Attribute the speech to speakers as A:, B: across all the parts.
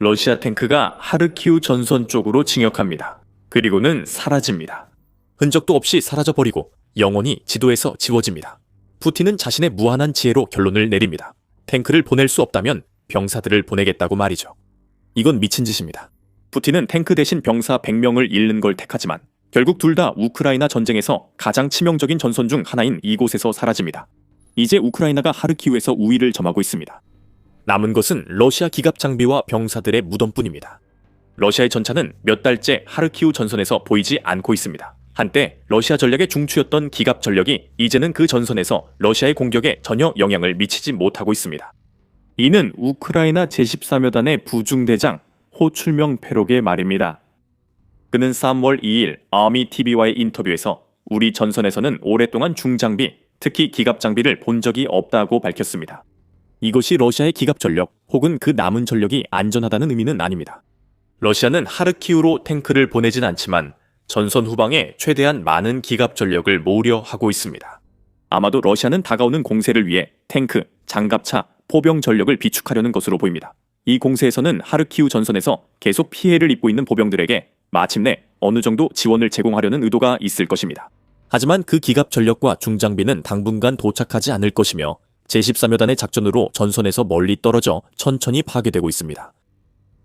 A: 러시아 탱크가 하르키우 전선 쪽으로 진격합니다. 그리고는 사라집니다. 흔적도 없이 사라져버리고 영원히 지도에서 지워집니다. 푸틴은 자신의 무한한 지혜로 결론을 내립니다. 탱크를 보낼 수 없다면 병사들을 보내겠다고 말이죠. 이건 미친 짓입니다. 푸틴은 탱크 대신 병사 100명을 잃는 걸 택하지만 결국 둘 다 우크라이나 전쟁에서 가장 치명적인 전선 중 하나인 이곳에서 사라집니다. 이제 우크라이나가 하르키우에서 우위를 점하고 있습니다. 남은 것은 러시아 기갑 장비와 병사들의 무덤뿐입니다. 러시아의 전차는 몇 달째 하르키우 전선에서 보이지 않고 있습니다. 한때 러시아 전략의 중추였던 기갑 전력이 이제는 그 전선에서 러시아의 공격에 전혀 영향을 미치지 못하고 있습니다. 이는 우크라이나 제13여단의 부중대장 호출명 페록의 말입니다. 그는 3월 2일 아미TV와의 인터뷰에서 우리 전선에서는 오랫동안 중장비, 특히 기갑 장비를 본 적이 없다고 밝혔습니다. 이것이 러시아의 기갑 전력 혹은 그 남은 전력이 안전하다는 의미는 아닙니다. 러시아는 하르키우로 탱크를 보내진 않지만 전선 후방에 최대한 많은 기갑 전력을 모으려 하고 있습니다. 아마도 러시아는 다가오는 공세를 위해 탱크, 장갑차, 포병 전력을 비축하려는 것으로 보입니다. 이 공세에서는 하르키우 전선에서 계속 피해를 입고 있는 보병들에게 마침내 어느 정도 지원을 제공하려는 의도가 있을 것입니다. 하지만 그 기갑 전력과 중장비는 당분간 도착하지 않을 것이며 제13여단의 작전으로 전선에서 멀리 떨어져 천천히 파괴되고 있습니다.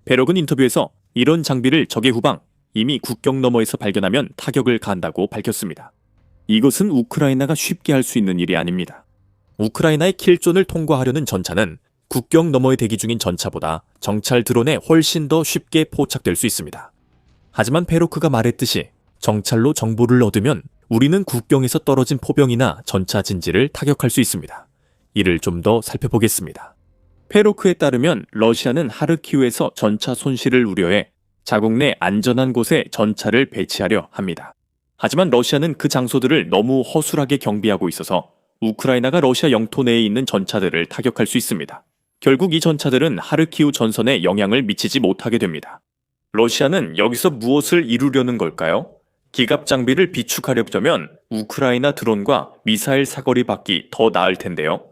A: 베럭은 인터뷰에서 이런 장비를 적의 후방, 이미 국경 너머에서 발견하면 타격을 가한다고 밝혔습니다. 이것은 우크라이나가 쉽게 할 수 있는 일이 아닙니다. 우크라이나의 킬존을 통과하려는 전차는 국경 너머에 대기 중인 전차보다 정찰 드론에 훨씬 더 쉽게 포착될 수 있습니다. 하지만 페로크가 말했듯이 정찰로 정보를 얻으면 우리는 국경에서 떨어진 포병이나 전차 진지를 타격할 수 있습니다. 이를 좀 더 살펴보겠습니다. 페로크에 따르면 러시아는 하르키우에서 전차 손실을 우려해 자국 내 안전한 곳에 전차를 배치하려 합니다. 하지만 러시아는 그 장소들을 너무 허술하게 경비하고 있어서 우크라이나가 러시아 영토 내에 있는 전차들을 타격할 수 있습니다. 결국 이 전차들은 하르키우 전선에 영향을 미치지 못하게 됩니다. 러시아는 여기서 무엇을 이루려는 걸까요? 기갑 장비를 비축하려면 우크라이나 드론과 미사일 사거리 밖이 더 나을 텐데요.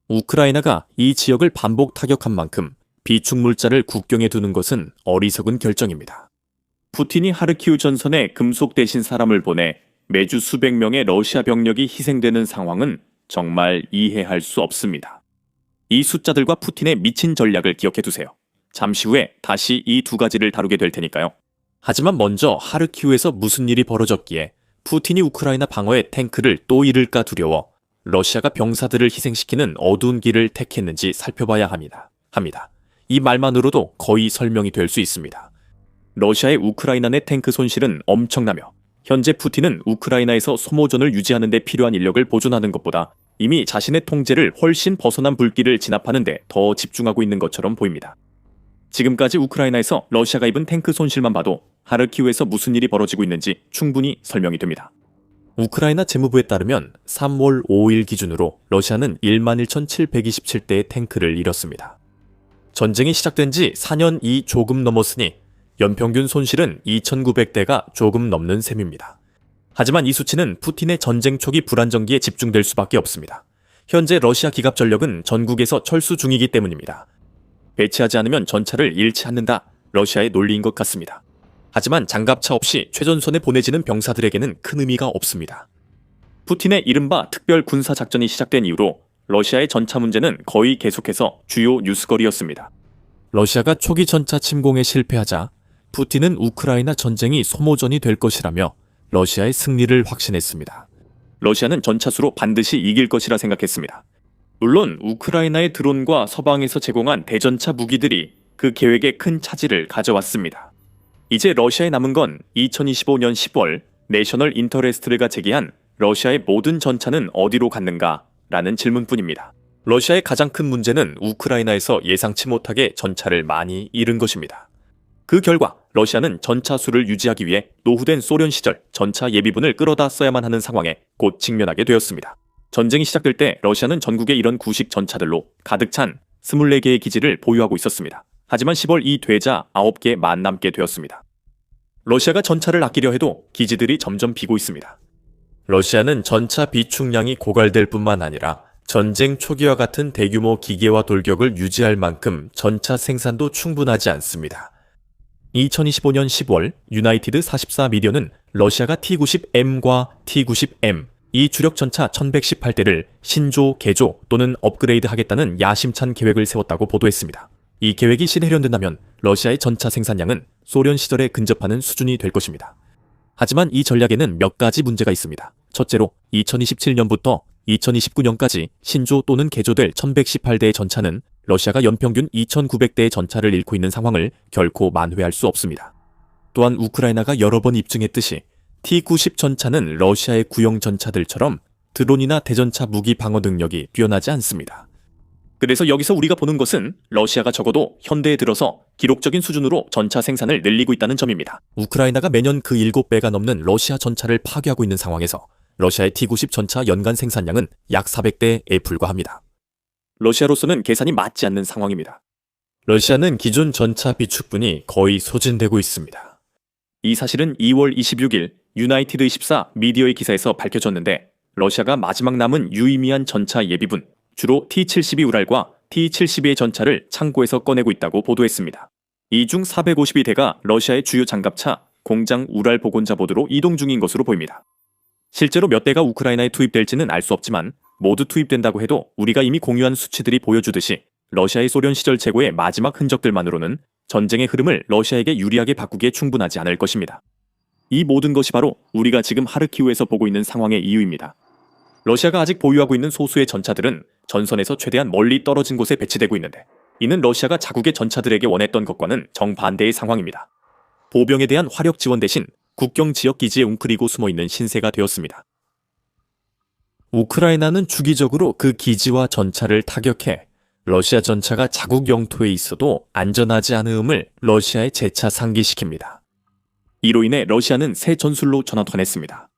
A: 우크라이나가 이 지역을 반복 타격한 만큼 비축 물자를 국경에 두는 것은 어리석은 결정입니다. 푸틴이 하르키우 전선에 금속 대신 사람을 보내 매주 수백 명의 러시아 병력이 희생되는 상황은 정말 이해할 수 없습니다. 이 숫자들과 푸틴의 미친 전략을 기억해 두세요. 잠시 후에 다시 이 두 가지를 다루게 될 테니까요. 하지만 먼저 하르키우에서 무슨 일이 벌어졌기에 푸틴이 우크라이나 방어에 탱크를 또 잃을까 두려워 러시아가 병사들을 희생시키는 어두운 길을 택했는지 살펴봐야 합니다. 이 말만으로도 거의 설명이 될 수 있습니다. 러시아의 우크라이나 내 탱크 손실은 엄청나며 현재 푸틴은 우크라이나에서 소모전을 유지하는 데 필요한 인력을 보존하는 것보다 이미 자신의 통제를 훨씬 벗어난 불길을 진압하는 데 더 집중하고 있는 것처럼 보입니다. 지금까지 우크라이나에서 러시아가 입은 탱크 손실만 봐도 하르키우에서 무슨 일이 벌어지고 있는지 충분히 설명이 됩니다. 우크라이나 재무부에 따르면 3월 5일 기준으로 러시아는 11,727대의 탱크를 잃었습니다. 전쟁이 시작된 지 4년이 조금 넘었으니 연평균 손실은 2,900대가 조금 넘는 셈입니다. 하지만 이 수치는 푸틴의 전쟁 초기 불안정기에 집중될 수밖에 없습니다. 현재 러시아 기갑 전력은 전국에서 철수 중이기 때문입니다. 배치하지 않으면 전차를 잃지 않는다, 러시아의 논리인 것 같습니다. 하지만 장갑차 없이 최전선에 보내지는 병사들에게는 큰 의미가 없습니다. 푸틴의 이른바 특별 군사 작전이 시작된 이후로 러시아의 전차 문제는 거의 계속해서 주요 뉴스거리였습니다. 러시아가 초기 전차 침공에 실패하자 푸틴은 우크라이나 전쟁이 소모전이 될 것이라며 러시아의 승리를 확신했습니다. 러시아는 전차수로 반드시 이길 것이라 생각했습니다. 물론 우크라이나의 드론과 서방에서 제공한 대전차 무기들이 그 계획에 큰 차질을 가져왔습니다. 이제 러시아에 남은 건 2025년 10월 내셔널 인터레스트가 제기한 러시아의 모든 전차는 어디로 갔는가 라는 질문뿐입니다. 러시아의 가장 큰 문제는 우크라이나에서 예상치 못하게 전차를 많이 잃은 것입니다. 그 결과 러시아는 전차 수를 유지하기 위해 노후된 소련 시절 전차 예비군을 끌어다 써야만 하는 상황에 곧 직면하게 되었습니다. 전쟁이 시작될 때 러시아는 전국에 이런 구식 전차들로 가득 찬 24개의 기지를 보유하고 있었습니다. 하지만 10월 이 되자 9개만 남게 되었습니다. 러시아가 전차를 아끼려 해도 기지들이 점점 비고 있습니다. 러시아는 전차 비축량이 고갈될 뿐만 아니라 전쟁 초기와 같은 대규모 기계와 돌격을 유지할 만큼 전차 생산도 충분하지 않습니다. 2025년 10월 유나이티드 44 미디어는 러시아가 T-90M과 T-90M 이 주력 전차 1118대를 신조, 개조 또는 업그레이드 하겠다는 야심찬 계획을 세웠다고 보도했습니다. 이 계획이 실현된다면 러시아의 전차 생산량은 소련 시절에 근접하는 수준이 될 것입니다. 하지만 이 전략에는 몇 가지 문제가 있습니다. 첫째로 2027년부터 2029년까지 신조 또는 개조될 1118대의 전차는 러시아가 연평균 2900대의 전차를 잃고 있는 상황을 결코 만회할 수 없습니다. 또한 우크라이나가 여러 번 입증했듯이 T-90 전차는 러시아의 구형 전차들처럼 드론이나 대전차 무기 방어 능력이 뛰어나지 않습니다. 그래서 여기서 우리가 보는 것은 러시아가 적어도 현대에 들어서 기록적인 수준으로 전차 생산을 늘리고 있다는 점입니다. 우크라이나가 매년 그 7배가 넘는 러시아 전차를 파괴하고 있는 상황에서 러시아의 T-90 전차 연간 생산량은 약 400대에 불과합니다. 러시아로서는 계산이 맞지 않는 상황입니다. 러시아는 기존 전차 비축분이 거의 소진되고 있습니다. 이 사실은 2월 26일 유나이티드 24 미디어의 기사에서 밝혀졌는데 러시아가 마지막 남은 유의미한 전차 예비분, 주로 T-72 우랄과 T-72의 전차를 창고에서 꺼내고 있다고 보도했습니다. 이 중 452대가 러시아의 주요 장갑차, 공장 우랄 복원자 보드로 이동 중인 것으로 보입니다. 실제로 몇 대가 우크라이나에 투입될지는 알 수 없지만 모두 투입된다고 해도 우리가 이미 공유한 수치들이 보여주듯이 러시아의 소련 시절 재고의 마지막 흔적들만으로는 전쟁의 흐름을 러시아에게 유리하게 바꾸기에 충분하지 않을 것입니다. 이 모든 것이 바로 우리가 지금 하르키우에서 보고 있는 상황의 이유입니다. 러시아가 아직 보유하고 있는 소수의 전차들은 전선에서 최대한 멀리 떨어진 곳에 배치되고 있는데 이는 러시아가 자국의 전차들에게 원했던 것과는 정반대의 상황입니다. 보병에 대한 화력 지원 대신 국경 지역 기지에 웅크리고 숨어있는 신세가 되었습니다. 우크라이나는 주기적으로 그 기지와 전차를 타격해 러시아 전차가 자국 영토에 있어도 안전하지 않음을 러시아에 재차 상기시킵니다. 이로 인해 러시아는 새 전술로 전환했습니다.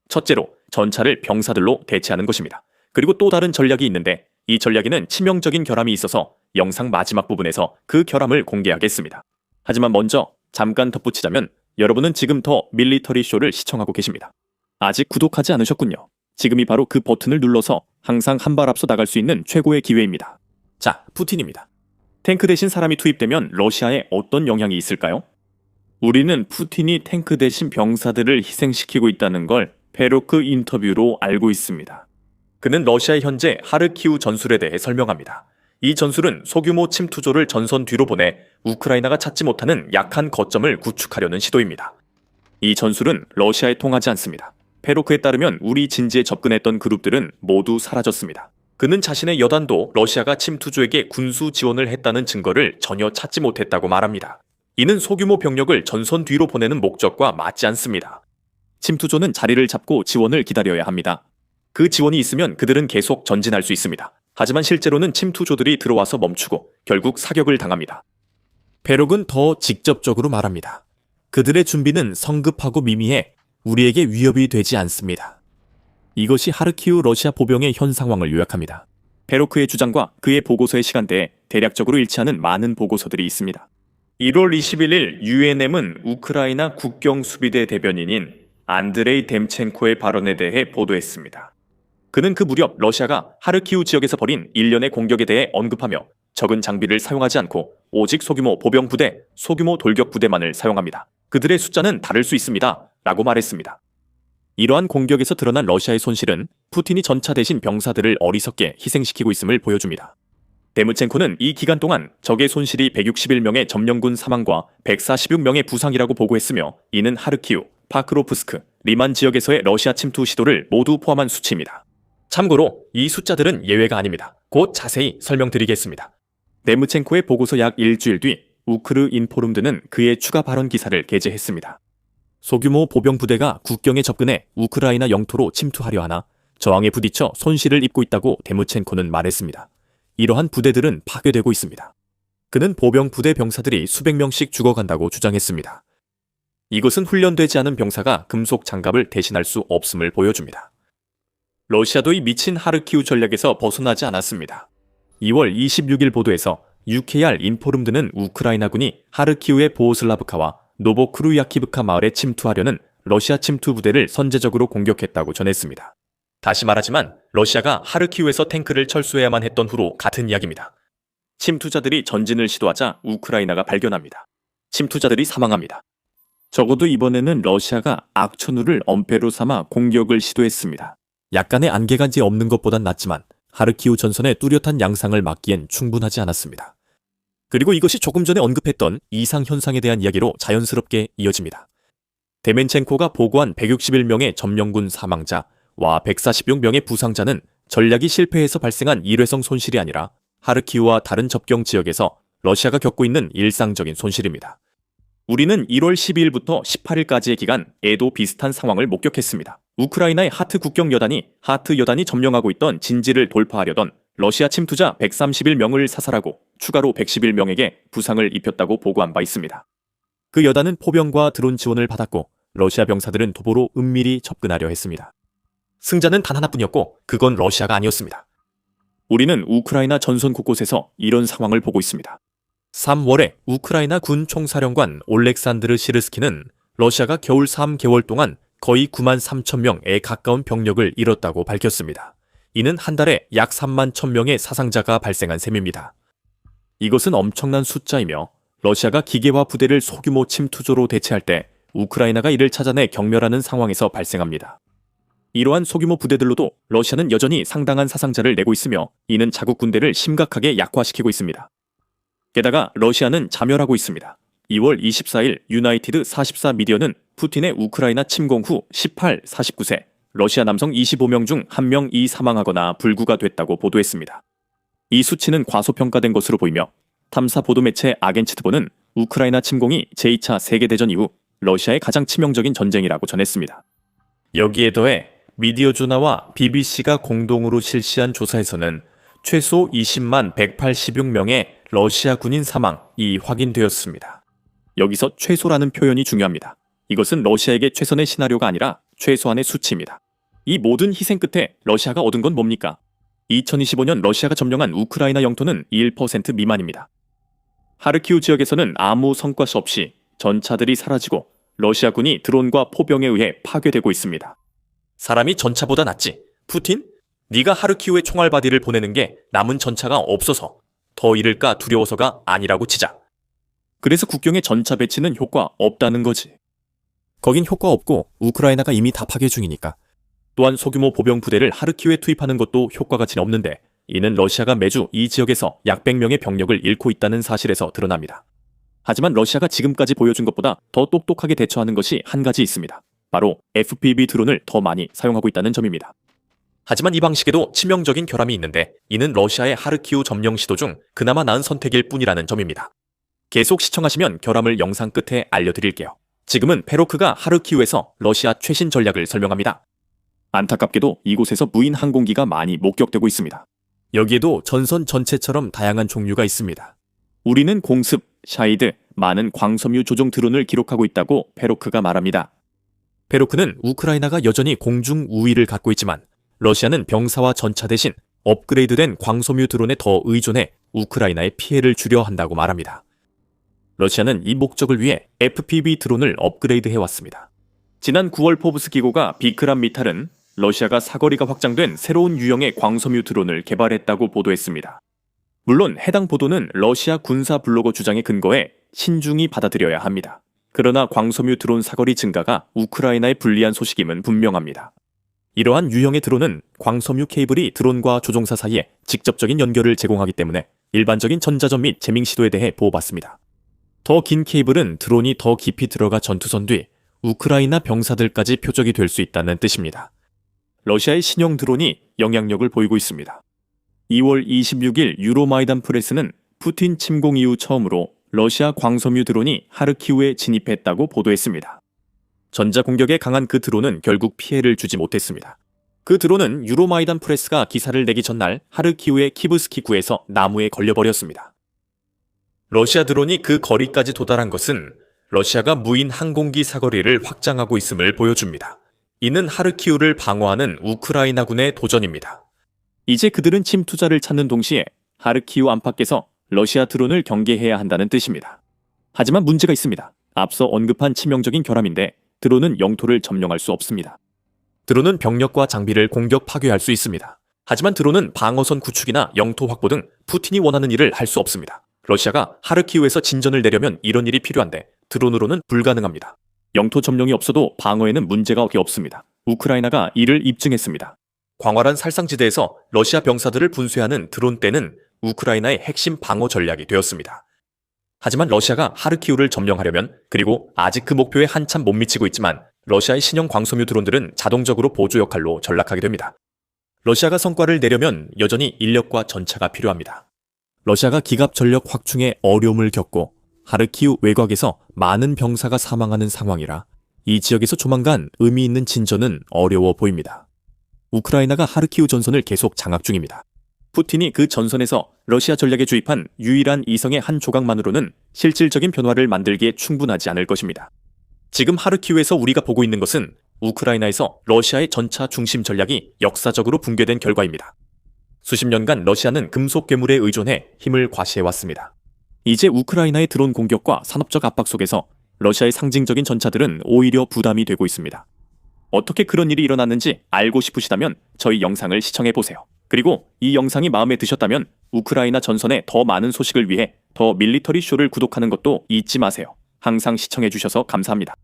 A: 첫째로 전차를 병사들로 대체하는 것입니다. 그리고 또 다른 전략이 있는데 이 전략에는 치명적인 결함이 있어서 영상 마지막 부분에서 그 결함을 공개하겠습니다. 하지만 먼저 잠깐 덧붙이자면 여러분은 지금 더 밀리터리 쇼를 시청하고 계십니다. 아직 구독하지 않으셨군요. 지금이 바로 그 버튼을 눌러서 항상 한 발 앞서 나갈 수 있는 최고의 기회입니다. 자, 푸틴입니다. 탱크 대신 사람이 투입되면 러시아에 어떤 영향이 있을까요? 우리는 푸틴이 탱크 대신 병사들을 희생시키고 있다는 걸 페로크 인터뷰로 알고 있습니다. 그는 러시아의 현재 하르키우 전술에 대해 설명합니다. 이 전술은 소규모 침투조를 전선 뒤로 보내 우크라이나가 찾지 못하는 약한 거점을 구축하려는 시도입니다. 이 전술은 러시아에 통하지 않습니다. 페로크에 따르면 우리 진지에 접근했던 그룹들은 모두 사라졌습니다. 그는 자신의 여단도 러시아가 침투조에게 군수 지원을 했다는 증거를 전혀 찾지 못했다고 말합니다. 이는 소규모 병력을 전선 뒤로 보내는 목적과 맞지 않습니다. 침투조는 자리를 잡고 지원을 기다려야 합니다. 그 지원이 있으면 그들은 계속 전진할 수 있습니다. 하지만 실제로는 침투조들이 들어와서 멈추고 결국 사격을 당합니다. 페록은 더 직접적으로 말합니다. 그들의 준비는 성급하고 미미해 우리에게 위협이 되지 않습니다. 이것이 하르키우 러시아 보병의 현 상황을 요약합니다. 페로크의 주장과 그의 보고서의 시간대에 대략적으로 일치하는 많은 보고서들이 있습니다. 1월 21일 UNM은 우크라이나 국경수비대 대변인인 안드레이 뎀첸코의 발언에 대해 보도했습니다. 그는 그 무렵 러시아가 하르키우 지역에서 벌인 일련의 공격에 대해 언급하며 적은 장비를 사용하지 않고 오직 소규모 보병 부대, 소규모 돌격 부대만을 사용합니다. 그들의 숫자는 다를 수 있습니다. 라고 말했습니다. 이러한 공격에서 드러난 러시아의 손실은 푸틴이 전차 대신 병사들을 어리석게 희생시키고 있음을 보여줍니다. 데무첸코는 이 기간 동안 적의 손실이 161명의 점령군 사망과 146명의 부상이라고 보고했으며 이는 하르키우, 파크로프스크, 리만 지역에서의 러시아 침투 시도를 모두 포함한 수치입니다. 참고로 이 숫자들은 예외가 아닙니다. 곧 자세히 설명드리겠습니다. 데무첸코의 보고서 약 일주일 뒤 우크르 인포룸드는 그의 추가 발언 기사를 게재했습니다. 소규모 보병 부대가 국경에 접근해 우크라이나 영토로 침투하려 하나 저항에 부딪혀 손실을 입고 있다고 데무첸코는 말했습니다. 이러한 부대들은 파괴되고 있습니다. 그는 보병 부대 병사들이 수백 명씩 죽어간다고 주장했습니다. 이것은 훈련되지 않은 병사가 금속 장갑을 대신할 수 없음을 보여줍니다. 러시아도 이 미친 하르키우 전략에서 벗어나지 않았습니다. 2월 26일 보도에서 UKR 인포룸드는 우크라이나군이 하르키우의 보호슬라브카와 노보크루야키브카 마을에 침투하려는 러시아 침투 부대를 선제적으로 공격했다고 전했습니다. 다시 말하지만 러시아가 하르키우에서 탱크를 철수해야만 했던 후로 같은 이야기입니다. 침투자들이 전진을 시도하자 우크라이나가 발견합니다. 침투자들이 사망합니다. 적어도 이번에는 러시아가 악천후를 엄폐로 삼아 공격을 시도했습니다. 약간의 안개간지 없는 것보단 낫지만 하르키우 전선의 뚜렷한 양상을 막기엔 충분하지 않았습니다. 그리고 이것이 조금 전에 언급했던 이상현상에 대한 이야기로 자연스럽게 이어집니다. 데멘첸코가 보고한 161명의 점령군 사망자와 146명의 부상자는 전략이 실패해서 발생한 일회성 손실이 아니라 하르키우와 다른 접경 지역에서 러시아가 겪고 있는 일상적인 손실입니다. 우리는 1월 12일부터 18일까지의 기간 에도 비슷한 상황을 목격했습니다. 우크라이나의 하트 국경 여단이 하트 여단이 점령하고 있던 진지를 돌파하려던 러시아 침투자 131명을 사살하고 추가로 111명에게 부상을 입혔다고 보고한 바 있습니다. 그 여단은 포병과 드론 지원을 받았고 러시아 병사들은 도보로 은밀히 접근하려 했습니다. 승자는 단 하나뿐이었고 그건 러시아가 아니었습니다. 우리는 우크라이나 전선 곳곳에서 이런 상황을 보고 있습니다. 3월에 우크라이나 군 총사령관 올렉산드르 시르스키는 러시아가 겨울 3개월 동안 거의 9만 3천 명에 가까운 병력을 잃었다고 밝혔습니다. 이는 한 달에 약 3만 1,000명의 사상자가 발생한 셈입니다. 이것은 엄청난 숫자이며 러시아가 기계화 부대를 소규모 침투조로 대체할 때 우크라이나가 이를 찾아내 경멸하는 상황에서 발생합니다. 이러한 소규모 부대들로도 러시아는 여전히 상당한 사상자를 내고 있으며 이는 자국 군대를 심각하게 약화시키고 있습니다. 게다가 러시아는 자멸하고 있습니다. 2월 24일 유나이티드 44 미디어는 푸틴의 우크라이나 침공 후 18, 49세 러시아 남성 25명 중 1명이 사망하거나 불구가 됐다고 보도했습니다. 이 수치는 과소평가된 것으로 보이며 탐사 보도 매체 아겐츠트보는 우크라이나 침공이 제2차 세계대전 이후 러시아의 가장 치명적인 전쟁이라고 전했습니다. 여기에 더해 미디어주나와 BBC가 공동으로 실시한 조사에서는 최소 20만 186명의 러시아 군인 사망이 확인되었습니다. 여기서 최소라는 표현이 중요합니다. 이것은 러시아에게 최선의 시나리오가 아니라 최소한의 수치입니다. 이 모든 희생 끝에 러시아가 얻은 건 뭡니까? 2025년 러시아가 점령한 우크라이나 영토는 1% 미만입니다. 하르키우 지역에서는 아무 성과시 없이 전차들이 사라지고 러시아군이 드론과 포병에 의해 파괴되고 있습니다. 사람이 전차보다 낫지. 푸틴? 네가 하르키우에 총알바디를 보내는 게 남은 전차가 없어서 더 잃을까 두려워서가 아니라고 치자. 그래서 국경에 전차 배치는 효과 없다는 거지. 거긴 효과 없고 우크라이나가 이미 다 파괴 중이니까. 또한 소규모 보병 부대를 하르키우에 투입하는 것도 효과가 진 없는데 이는 러시아가 매주 이 지역에서 약 100명의 병력을 잃고 있다는 사실에서 드러납니다. 하지만 러시아가 지금까지 보여준 것보다 더 똑똑하게 대처하는 것이 한 가지 있습니다. 바로 FPV 드론을 더 많이 사용하고 있다는 점입니다. 하지만 이 방식에도 치명적인 결함이 있는데 이는 러시아의 하르키우 점령 시도 중 그나마 나은 선택일 뿐이라는 점입니다. 계속 시청하시면 결함을 영상 끝에 알려드릴게요. 지금은 페로크가 하르키우에서 러시아 최신 전략을 설명합니다. 안타깝게도 이곳에서 무인 항공기가 많이 목격되고 있습니다. 여기에도 전선 전체처럼 다양한 종류가 있습니다. 우리는 공습, 샤이드, 많은 광섬유 조종 드론을 기록하고 있다고 페로크가 말합니다. 페로크는 우크라이나가 여전히 공중 우위를 갖고 있지만 러시아는 병사와 전차 대신 업그레이드된 광섬유 드론에 더 의존해 우크라이나의 피해를 줄여 한다고 말합니다. 러시아는 이 목적을 위해 FPV 드론을 업그레이드해왔습니다. 지난 9월 포브스 기고가 비크람 미탈은 러시아가 사거리가 확장된 새로운 유형의 광섬유 드론을 개발했다고 보도했습니다. 물론 해당 보도는 러시아 군사 블로거 주장에 근거해 신중히 받아들여야 합니다. 그러나 광섬유 드론 사거리 증가가 우크라이나에 불리한 소식임은 분명합니다. 이러한 유형의 드론은 광섬유 케이블이 드론과 조종사 사이에 직접적인 연결을 제공하기 때문에 일반적인 전자전 및 재밍 시도에 대해 보호받습니다. 더 긴 케이블은 드론이 더 깊이 들어가 전투선 뒤 우크라이나 병사들까지 표적이 될 수 있다는 뜻입니다. 러시아의 신형 드론이 영향력을 보이고 있습니다. 2월 26일 유로마이단 프레스는 푸틴 침공 이후 처음으로 러시아 광섬유 드론이 하르키우에 진입했다고 보도했습니다. 전자공격에 강한 그 드론은 결국 피해를 주지 못했습니다. 그 드론은 유로마이단 프레스가 기사를 내기 전날 하르키우의 키브스키 구에서 나무에 걸려버렸습니다. 러시아 드론이 그 거리까지 도달한 것은 러시아가 무인 항공기 사거리를 확장하고 있음을 보여줍니다. 이는 하르키우를 방어하는 우크라이나군의 도전입니다. 이제 그들은 침투자를 찾는 동시에 하르키우 안팎에서 러시아 드론을 경계해야 한다는 뜻입니다. 하지만 문제가 있습니다. 앞서 언급한 치명적인 결함인데 드론은 영토를 점령할 수 없습니다. 드론은 병력과 장비를 공격 파괴할 수 있습니다. 하지만 드론은 방어선 구축이나 영토 확보 등 푸틴이 원하는 일을 할 수 없습니다. 러시아가 하르키우에서 진전을 내려면 이런 일이 필요한데 드론으로는 불가능합니다. 영토 점령이 없어도 방어에는 문제가 없습니다. 우크라이나가 이를 입증했습니다. 광활한 살상지대에서 러시아 병사들을 분쇄하는 드론대는 우크라이나의 핵심 방어 전략이 되었습니다. 하지만 러시아가 하르키우를 점령하려면, 그리고 아직 그 목표에 한참 못 미치고 있지만 러시아의 신형 광섬유 드론들은 자동적으로 보조 역할로 전락하게 됩니다. 러시아가 성과를 내려면 여전히 인력과 전차가 필요합니다. 러시아가 기갑 전력 확충에 어려움을 겪고 하르키우 외곽에서 많은 병사가 사망하는 상황이라 이 지역에서 조만간 의미 있는 진전은 어려워 보입니다. 우크라이나가 하르키우 전선을 계속 장악 중입니다. 푸틴이 그 전선에서 러시아 전략에 주입한 유일한 이성의 한 조각만으로는 실질적인 변화를 만들기에 충분하지 않을 것입니다. 지금 하르키우에서 우리가 보고 있는 것은 우크라이나에서 러시아의 전차 중심 전략이 역사적으로 붕괴된 결과입니다. 수십 년간 러시아는 금속 괴물에 의존해 힘을 과시해왔습니다. 이제 우크라이나의 드론 공격과 산업적 압박 속에서 러시아의 상징적인 전차들은 오히려 부담이 되고 있습니다. 어떻게 그런 일이 일어났는지 알고 싶으시다면 저희 영상을 시청해보세요. 그리고 이 영상이 마음에 드셨다면 우크라이나 전선의 더 많은 소식을 위해 더 밀리터리 쇼를 구독하는 것도 잊지 마세요. 항상 시청해주셔서 감사합니다.